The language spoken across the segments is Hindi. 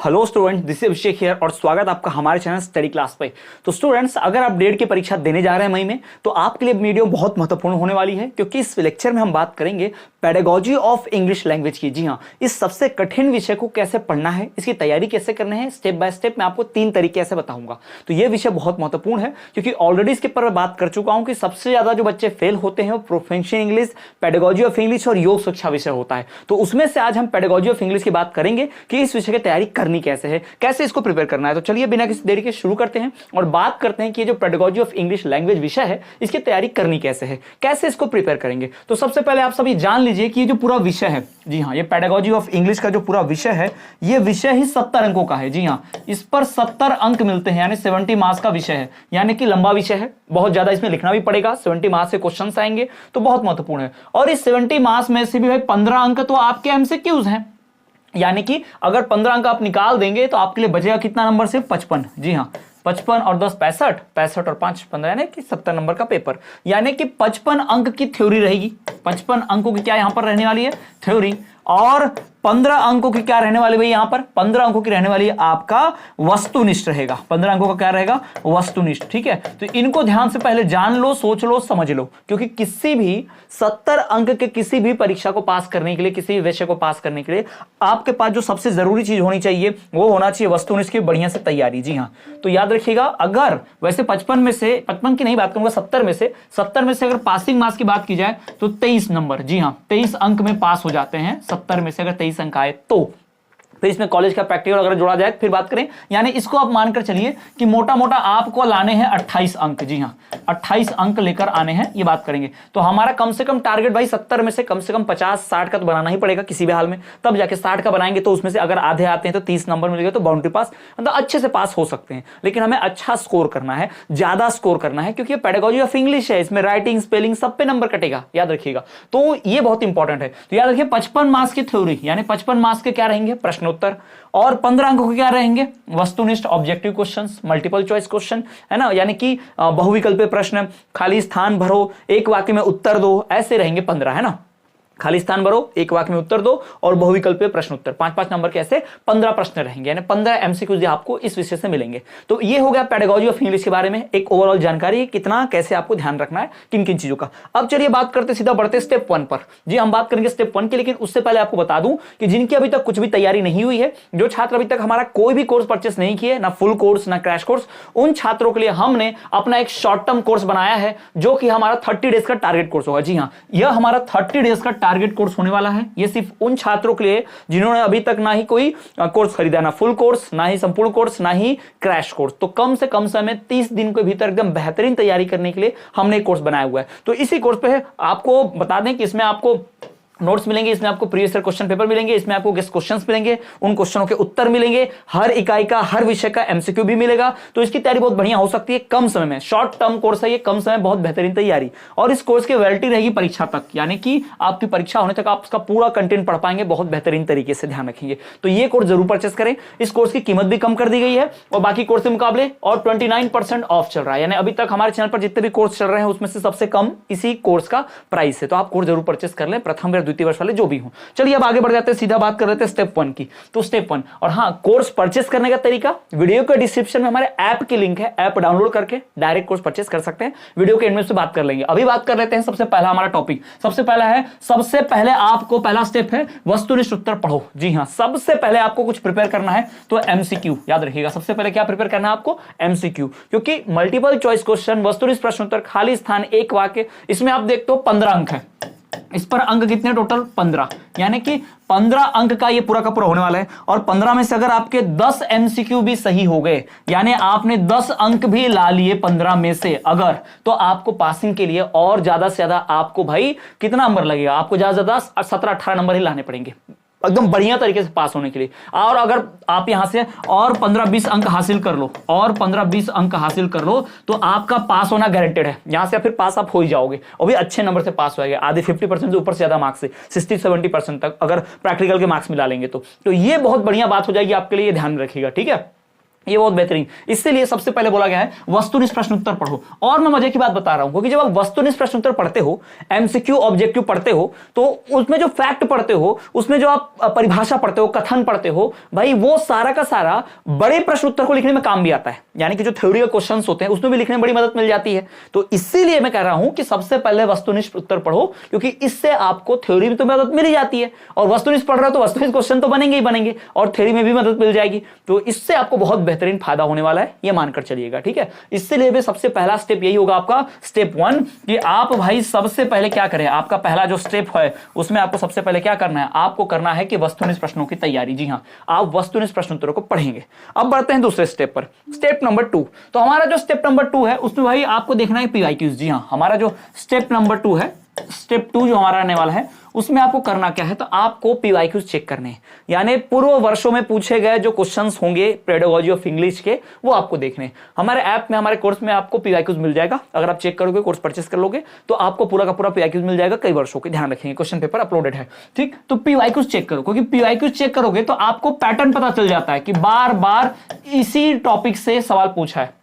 Hello student, this is Abhishek here और स्वागत आपका हमारे चैनल स्टडी क्लास पे। तो स्टूडेंट्स, अगर आप डेट की परीक्षा देने जा रहे हैं मई में, तो आपके लिए वीडियो बहुत महत्वपूर्ण होने वाली है, क्योंकि इस लेक्चर में हम बात करेंगे पेडागोजी ऑफ इंग्लिश लैंग्वेज की। जी हाँ, इस सबसे कठिन विषय को कैसे पढ़ना है, इसकी तैयारी कैसे करना है, स्टेप बाय स्टेप मैं आपको 3 तरीके से बताऊंगा। तो ये विषय बहुत महत्वपूर्ण है, क्योंकि ऑलरेडी इसके ऊपर मैं बात कर चुका हूं कि सबसे ज्यादा जो बच्चे फेल होते हैं वो professional English, pedagogy of English और योग शिक्षा विषय होता है। तो उसमें से आज हम पेडागोजी ऑफ इंग्लिश की बात करेंगे कि इस विषय की तैयारी करनी कैसे है, कैसे इसको प्रिपेयर करना है। तो चलिए बिना किसी देरी के शुरू करते हैं और बात करते हैं कि ये जो पेडागोजी ऑफ इंग्लिश लैंग्वेज विषय है, इसकी तैयारी करनी कैसे है, कैसे इसको प्रिपेयर करेंगे। तो सबसे पहले आप सभी जान लीजिए कि ये जो पूरा विषय है, जी हाँ, ये पेडागोजी ऑफ इंग्लिश का जो पूरा विषय है, ये विषय ही 70 अंकों का है। जी हाँ, इस पर 70 अंक मिलते हैं, यानी 70 मार्क्स का विषय है, यानी कि लंबा विषय है, बहुत ज्यादा इसमें लिखना भी पड़ेगा, 70 मार्क्स से क्वेश्चन आएंगे, तो बहुत महत्वपूर्ण है। और इस 70 मार्क्स में से भी भाई 15 अंक तो आपके एमसीक्यूज हैं, यानी कि अगर 15 अंक आप निकाल देंगे तो आपके लिए बचेगा कितना नंबर, सिर्फ 55। जी हाँ, 55 और 10 65, 65 और 5 15, यानी कि 70 नंबर का पेपर, यानी कि 55 अंक की थ्योरी रहेगी। 55 अंकों की क्या यहां पर रहने वाली है, थ्योरी, और 15 अंकों की क्या रहने वाली भाई, यहां पर 15 अंकों की रहने वाली है आपका वस्तुनिष्ठ रहेगा। 15 अंकों का क्या रहेगा, वस्तुनिष्ठ। ठीक है, तो इनको ध्यान से पहले जान लो, सोच लो, समझ लो, क्योंकि किसी भी 70 अंक के किसी भी परीक्षा को पास करने के लिए, किसी भी विषय को पास करने के लिए आपके पास जो सबसे जरूरी चीज होनी चाहिए वो होना चाहिए वस्तुनिष्ठ की बढ़िया से तैयारी। जी हाँ, तो याद रखिएगा, अगर वैसे 55 में से, 55 की नहीं बात करूंगा, 70 में से अगर पासिंग मार्क्स की बात की जाए तो 23 नंबर, जी हाँ, 23 अंक में पास हो जाते हैं। 70 में से अगर 23 अंक आए तो फिर इसमें कॉलेज का प्रैक्टिकल अगर जोड़ा जाए फिर बात करें, यानी इसको आप मानकर चलिए कि मोटा मोटा आपको लाने हैं 28 अंक। जी हाँ, 28 अंक लेकर आने हैं, ये बात करेंगे। तो हमारा कम से कम टारगेट भाई 70 में से कम 50-60 का तो बनाना ही पड़ेगा किसी भी हाल में, तब जाके 60 का बनाएंगे। तो उसमें से अगर आधे आते हैं तो 30 नंबर मिलेगा, तो बाउंड्री पास, मतलब अच्छे से पास हो सकते हैं। लेकिन हमें अच्छा स्कोर करना है, ज्यादा स्कोर करना है, क्योंकि पेडागोजी ऑफ इंग्लिश है, इसमें राइटिंग, स्पेलिंग सब पे नंबर कटेगा, याद रखिएगा। तो ये बहुत इंपॉर्टेंट है। तो याद रखिए 55 मार्क्स की थ्योरी, यानी 55 मार्क्स के क्या रहेंगे, प्रश्नोत्तर, और 15 अंकों के क्या रहेंगे, वस्तुनिष्ठ objective questions, multiple choice question, है ना, यानी कि बहुविकल्पीय प्रश्न, खाली स्थान भरो, एक वाक्य में उत्तर दो, ऐसे रहेंगे 15, है ना। खाली स्थान भरो, एक वाक्य में उत्तर दो, और बहुविकल्पीय प्रश्न उत्तर, 5-5 नंबर के ऐसे 15 प्रश्न रहेंगे, यानी 15 एमसीक्यूज आपको इस विषय से मिलेंगे। तो ये हो गया पेडागोजी ऑफ इंग्लिश के बारे में एक ओवरऑल जानकारी, कितना कैसे आपको ध्यान रखना है किन किन चीजों का। अब चलिए बात करते, सीधा बढ़ते स्टेप 1 पर। जी, हम बात करेंगे स्टेप 1 की, लेकिन उससे पहले आपको बता दूं कि जिनकी अभी तक कुछ भी तैयारी नहीं हुई है, जो छात्र अभी तक हमारा कोई भी कोर्स परचेस नहीं किए, ना फुल कोर्स ना क्रैश कोर्स, उन छात्रों के लिए हमने अपना एक शॉर्ट टर्म कोर्स बनाया है, जो कि हमारा 30 डेज का टारगेट कोर्स होगा। जी हाँ, यह हमारा 30 डेज का टारगेट कोर्स होने वाला है। ये सिर्फ उन छात्रों के लिए जिन्होंने अभी तक ना ही कोई कोर्स खरीदा, ना फुल कोर्स, ना ही संपूर्ण कोर्स, ना ही क्रैश कोर्स। तो कम से कम समय 30 दिन के भीतर एकदम बेहतरीन तैयारी करने के लिए हमने एक कोर्स बनाया हुआ है। तो इसी कोर्स पे आपको बता दें कि इसमें आपको नोट्स मिलेंगे, इसमें आपको प्रीवियस ईयर क्वेश्चन पेपर मिलेंगे, इसमें आपको गेस्ट क्वेश्चंस मिलेंगे, उन क्वेश्चनों के उत्तर मिलेंगे, हर इकाई का, हर विषय का एमसीक्यू भी मिलेगा। तो इसकी तैयारी बहुत बढ़िया हो सकती है कम समय में। शॉर्ट टर्म कोर्स है ये, कम समय बहुत बेहतरीन तैयारी, और इस कोर्स की वैलिडिटी रहेगी परीक्षा तक, यानी कि आपकी परीक्षा होने तक आप उसका पूरा कंटेंट पढ़ पाएंगे बहुत बेहतरीन तरीके से, ध्यान रखेंगे। तो ये कोर्स जरूर परचेस करें। इस कोर्स की कीमत भी कम कर दी गई है और बाकी कोर्स के मुकाबले, और 29% ऑफ चल रहा है, यानी अभी तक हमारे चैनल पर जितने भी कोर्स चल रहे हैं उसमें से सबसे कम इसी कोर्स का प्राइस है। तो आप कोर्स जरूर परचेस कर लें, प्रथम या द्वितीय वर्ष वाले जो भी। चलिए अब आगे बढ़ जाते हैं, सीधा बात कर लेते हैं स्टेप 1 की। तो स्टेप 1, और हाँ, कोर्स परचेस करने का तरीका वीडियो के डिस्क्रिप्शन में हमारे ऐप की लिंक है, ऐप डाउनलोड करके डायरेक्ट कोर्स परचेस कर सकते हैं। वीडियो के एंड में से बात कर लेंगे। अभी बात कर लेते हैं सबसे पहला हमारा टॉपिक। सबसे पहला है, सबसे पहले आपको पहला स्टेप है वस्तुनिष्ठ उत्तर पढ़ो। जी हाँ, सबसे पहले आपको कुछ प्रिपेयर करना है तो एमसीक्यू, याद रखिएगा, सबसे पहले क्या प्रिपेयर करना है आपको, एमसीक्यू, क्योंकि मल्टीपल चॉइस क्वेश्चन, वस्तुनिष्ठ प्रश्न उत्तर, खाली स्थान, एक वाक्य, इसमें आप देखते हो 15 अंक है। इस पर अंक कितने टोटल, 15, यानी कि 15 अंक का ये पूरा का पूरा होने वाला है। और 15 में से अगर आपके 10 एमसीक्यू भी सही हो गए, यानी आपने 10 अंक भी ला लिए 15 में से अगर, तो आपको पासिंग के लिए और ज्यादा से ज्यादा आपको भाई कितना नंबर लगेगा, आपको ज्यादा से ज्यादा 17-18 नंबर ही लाने पड़ेंगे एकदम बढ़िया तरीके से पास होने के लिए। और अगर आप यहां से और 15-20 अंक हासिल कर लो, और 15-20 अंक हासिल कर लो, तो आपका पास होना गारंटेड है। यहां से फिर पास आप हो ही जाओगे, और भी अच्छे नंबर से पास होएगा, आधे 50% से ऊपर से ज्यादा मार्क्स से 60-70% तक अगर प्रैक्टिकल के मार्क्स मिला लेंगे तो ये बहुत बढ़िया बात हो जाएगी आपके लिए, ध्यान रखिएगा, ठीक है। ये बहुत बेहतरीन, इसलिए सबसे पहले बोला गया है वस्तुनिष्ठ प्रश्न उत्तर पढ़ो। और मैं मजे की बात बता रहा हूं क्योंकि जब आप वस्तुनिष्ठ प्रश्न उत्तर पढ़ते हो, एमसीक्यू ऑब्जेक्टिव पढ़ते हो, तो उसमें जो फैक्ट पढ़ते हो, उसमें जो आप परिभाषा पढ़ते हो, कथन पढ़ते हो, भाई वो सारा का सारा बड़े प्रश्न उत्तर को लिखने में काम भी आता है। यानी कि जो थ्योरी के क्वेश्चन होते हैं उसमें भी लिखने में बड़ी मदद मिल जाती है। तो इसीलिए मैं कह रहा हूं कि सबसे पहले वस्तुनिष्ठ उत्तर पढ़ो, क्योंकि इससे आपको थ्योरी में तो मदद मिल ही जाती है, और वस्तुनिष्ठ पढ़ रहे हो तो वस्तुनिष्ठ क्वेश्चन तो बनेंगे ही बनेंगे, और थ्योरी में भी मदद मिल जाएगी। तो इससे आपको बहुत बेहतरीन फायदा होने वाला है, ये मानकर चलिएगा, ठीक है। इसलिए भी सबसे पहला स्टेप यही होगा आपका, स्टेप 1, कि आप भाई सबसे पहले क्या करें, आपका पहला जो स्टेप है उसमें आपको सबसे पहले क्या करना है, आपको करना है कि वस्तुनिष्ठ प्रश्नों की तैयारी। जी हां, आप वस्तुनिष्ठ प्रश्नोत्तरों को पढ़ेंगे। अब बढ़ते हैं दूसरे स्टेप पर, स्टेप नंबर 2। तो हमारा जो स्टेप नंबर 2 है उसमें भाई आपको देखना है पीवाईक्यूज। जी हां, हमारा जो स्टेप नंबर 2 है, स्टेप 2 जो हमारा आने वाला है, उसमें आपको करना क्या है, तो आपको पीवाईक्यूज चेक करने हैं। यानी पूर्व वर्षों में पूछे गए जो क्वेश्चंस होंगे पेडागोजी ऑफ इंग्लिश के, वो आपको देखने हैं। हमारे ऐप में, हमारे कोर्स में आपको पीवाईक्यूज मिल जाएगा। अगर आप चेक करोगे, कोर्स परचेस कर लोगे, तो आपको पूरा का पूरा पीवाईक्यूज मिल जाएगा, कई वर्षों के, ध्यान रखेंगे, क्वेश्चन पेपर अपलोडेड है, ठीक। तो पीवाईक्यूज चेक करो, क्योंकि पीवाईक्यूज चेक करोगे तो आपको पैटर्न पता चल जाता है कि बार बार इसी टॉपिक से सवाल पूछा है,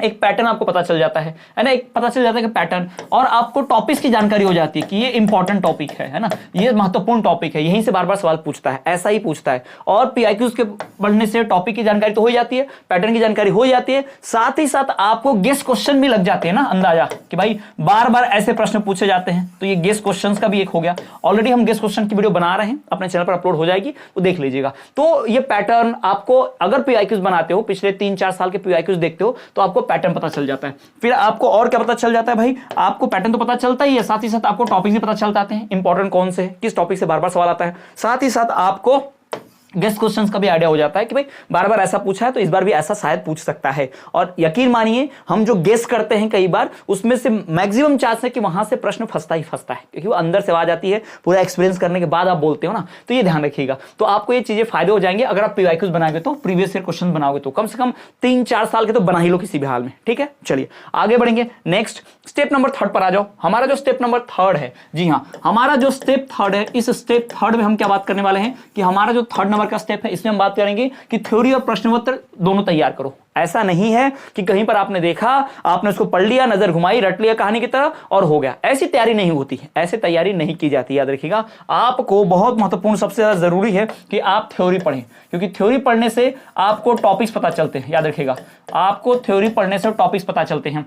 एक पैटर्न आपको पता चल जाता है ना, एक पता चल जाता है कि पैटर्न, और आपको टॉपिक्स की जानकारी हो जाती है कि ये इंपॉर्टेंट टॉपिक है ना, ये महत्वपूर्ण टॉपिक है, यहीं से बार बार सवाल पूछता है, ऐसा ही पूछता है। और पीआईक्यूज के पढ़ने से टॉपिक की जानकारी तो हो जाती है, पैटर्न की जानकारी हो जाती है, साथ ही साथ आपको गेस क्वेश्चन भी लग जाते हैं ना, अंदाजा कि भाई बार बार ऐसे प्रश्न पूछे जाते हैं, तो ये गेस क्वेश्चन का भी एक हो गया। ऑलरेडी हम गेस क्वेश्चन की वीडियो बना रहे हैं, अपने चैनल पर अपलोड हो जाएगी, वो देख लीजिएगा। तो ये पैटर्न आपको, अगर पीआईक्यूज बनाते हो, पिछले 3-4 साल के पीआईक्यूज देखते हो, तो आपको पैटर्न पता चल जाता है। फिर आपको और क्या पता चल जाता है भाई, आपको पैटर्न तो पता चलता ही है, साथ ही साथ आपको टॉपिक भी पता चल जाते हैं, इंपॉर्टेंट कौन से, किस टॉपिक से बार बार सवाल आता है। साथ ही साथ आपको गेस क्वेश्चंस का भी आइडिया हो जाता है कि भाई बार बार ऐसा पूछा है तो इस बार भी ऐसा शायद पूछ सकता है। और यकीन मानिए, हम जो गेस करते हैं कई बार, उसमें से मैक्सिमम चांस है कि वहां से प्रश्न फंसता ही फंसता है, क्योंकि वो अंदर से आवाज आती है, पूरा एक्सपीरियंस करने के बाद आप बोलते हो ना, तो ये ध्यान रखिएगा। तो आपको ये चीजें फायदे हो जाएंगे अगर आप पीवाईक्यूज बनाओगे, तो प्रीवियस ईयर क्वेश्चन बनाओगे, तो कम से कम 3-4 साल के तो बना ही लो किसी भी हाल में, ठीक है। चलिए आगे बढ़ेंगे, नेक्स्ट स्टेप नंबर 3 पर आ जाओ। हमारा जो स्टेप नंबर 3 है, जी हाँ, हमारा जो स्टेप 3 है, इस स्टेप 3 में हम क्या बात करने वाले हैं कि हमारा जो 3rd नंबर का स्टेप है, इसमें बात करेंगे कि थ्योरी और प्रश्नोत्तर दोनों तैयार करो। ऐसा नहीं है कि कहीं पर आपने देखा, आपने उसको पढ़ लिया, नजर घुमाई, रट लिया कहानी की तरह और हो गया, ऐसी तैयारी नहीं होती है, ऐसी तैयारी नहीं की जाती। याद रखिएगा, आपको बहुत महत्वपूर्ण, सबसे ज्यादा जरूरी है कि आप थ्योरी पढ़ें, क्योंकि थ्योरी पढ़ने से आपको टॉपिक्स पता चलते हैं। याद रखिएगा, आपको थ्योरी पढ़ने से टॉपिक्स पता चलते हैं,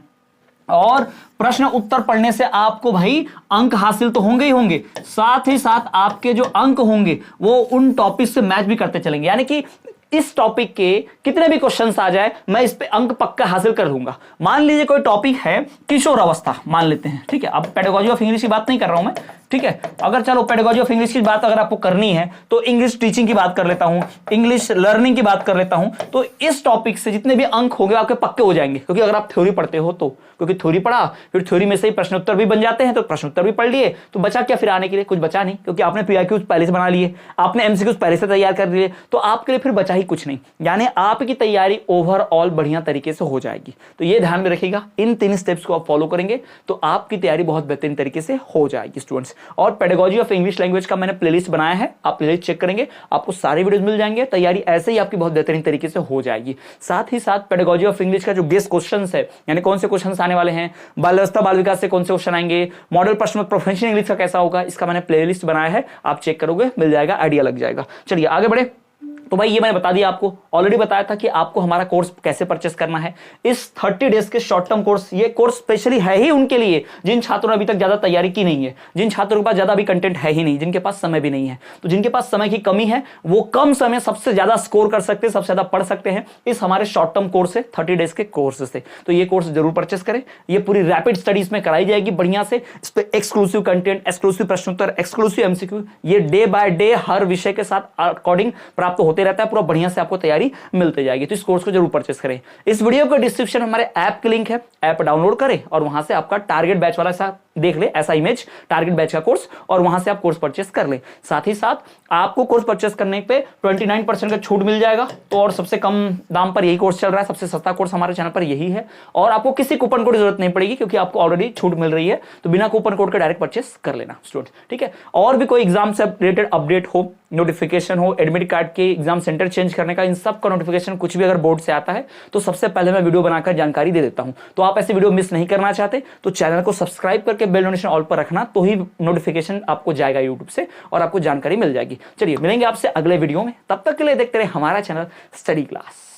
और प्रश्न उत्तर पढ़ने से आपको भाई अंक हासिल तो होंगे ही होंगे, साथ ही साथ आपके जो अंक होंगे वो उन टॉपिक से मैच भी करते चलेंगे। यानी कि इस टॉपिक के कितने भी क्वेश्चंस आ जाए, मैं इस पे अंक पक्का हासिल कर लूंगा। मान लीजिए कोई टॉपिक है किशोर अवस्था, मान लेते हैं, ठीक है। अब पेडागोजी ऑफ इंग्लिश की बात नहीं कर रहा हूं मैं, ठीक है। अगर चलो पेडागोजी ऑफ इंग्लिश की बात अगर आपको करनी है तो इंग्लिश टीचिंग की बात कर लेता हूं, इंग्लिश लर्निंग की बात कर लेता हूं। तो इस टॉपिक से जितने भी अंक होंगे आपके पक्के हो जाएंगे, क्योंकि अगर आप थ्योरी पढ़ते हो तो, क्योंकि थ्योरी पढ़ा, फिर थ्योरी में से ही प्रश्न उत्तर भी बन जाते हैं, तो प्रश्न उत्तर भी पढ़ लिए, तो बचा क्या फिर आने के लिए? कुछ बचा नहीं, क्योंकि आपने पीआईक्यूज पहले से बना लिए, आपने एमसीक्यूज पहले से तैयार कर लिए, तो आपके लिए फिर बचा ही कुछ नहीं। यानी आपकी तैयारी ओवरऑल बढ़िया तरीके से हो जाएगी। तो ये ध्यान में रखिएगा, इन 3 स्टेप्स को आप फॉलो करेंगे तो आपकी तैयारी बहुत बेहतरीन तरीके से हो जाएगी स्टूडेंट्स। और पेडागोजी ऑफ इंग्लिश लैंग्वेज का मैंने प्लेलिस्ट बनाया है, आप प्लेलिस्ट चेक करेंगे, आपको सारे वीडियोस मिल जाएंगे। तैयारी ऐसे ही आपकी बहुत बेहतरीन तरीके से हो जाएगी। साथ ही साथ पेडागोजी ऑफ इंग्लिश का जो गेस्ट क्वेश्चंस है, यानी कौन से क्वेश्चंस आने वाले हैं, बाल व्यवस्था बाल विकास से कौन से क्वेश्चन आएंगे, मॉडल प्रश्न प्रोफेशनल इंग्लिश का कैसा होगा, इसका मैंने प्लेलिस्ट बनाया है, आप चेक करोगे मिल जाएगा, आइडिया लग जाएगा। चलिए आगे बढ़े। तो भाई ये मैंने बता दिया, आपको ऑलरेडी बताया था कि आपको हमारा कोर्स कैसे परचेस करना है। इस 30 डेज के शॉर्ट टर्म कोर्स, ये कोर्स स्पेशली है ही उनके लिए जिन छात्रों ने अभी तक ज्यादा तैयारी की नहीं है, जिन छात्रों के पास ज्यादा अभी कंटेंट है ही नहीं, जिनके पास समय भी नहीं है। तो जिनके पास समय की कमी है वो कम समय सबसे ज्यादा स्कोर कर सकते हैं, सबसे ज्यादा पढ़ सकते हैं इस हमारे शॉर्ट टर्म कोर्स से, 30 डेज के कोर्स से। तो ये कोर्स जरूर परचेस करें। ये पूरी रैपिड स्टडीज में कराई जाएगी बढ़िया से, इस पे एक्सक्लूसिव कंटेंट, एक्सक्लूसिव प्रश्नोत्तर, एक्सक्लूसिव एमसीक्यू, ये डे बाय डे हर विषय के साथ अकॉर्डिंग प्राप्त होते रहता है, पूरा बढ़िया से आपको तैयारी मिलती जाएगी। तो इस कोर्स को जरूर परचेस करें। इस वीडियो का डिस्क्रिप्शन में हमारे ऐप के लिंक है, ऐप डाउनलोड करें और वहां से आपका टारगेट बैच वाला सा देख ले, ऐसा इमेज टारगेट बैच का कोर्स, और वहां से आप कोर्स परचेस कर ले। साथ ही साथ आपको कोर्स परचेस करने पे 29% का छूट मिल जाएगा। तो और सबसे कम दाम पर यही कोर्स चल रहा है, सबसे सस्ता कोर्स हमारे चैनल पर यही है, और आपको किसी कूपन कोड की जरूरत नहीं पड़ेगी, क्योंकि आपको ऑलरेडी छूट मिल रही है। तो बिना कूपन कोड के डायरेक्ट परचेस कर लेना स्टूडेंट, ठीक है। और भी कोई एग्जाम से रिलेटेड अपडेट हो नोटिफिकेशन हो, एडमिट कार्ड के एग्जाम सेंटर चेंज करने का, इन सब का नोटिफिकेशन कुछ भी अगर बोर्ड से आता है तो सबसे पहले मैं वीडियो बनाकर जानकारी दे देता हूं। तो आप ऐसे वीडियो मिस नहीं करना चाहते तो चैनल को सब्सक्राइब करके बेल नोटिफिकेशन ऑल पर रखना, तो ही नोटिफिकेशन आपको जाएगा यूट्यूब से और आपको जानकारी मिल जाएगी। चलिए मिलेंगे आपसे अगले वीडियो में, तब तक के लिए देखते रहे हमारा चैनल स्टडी क्लास।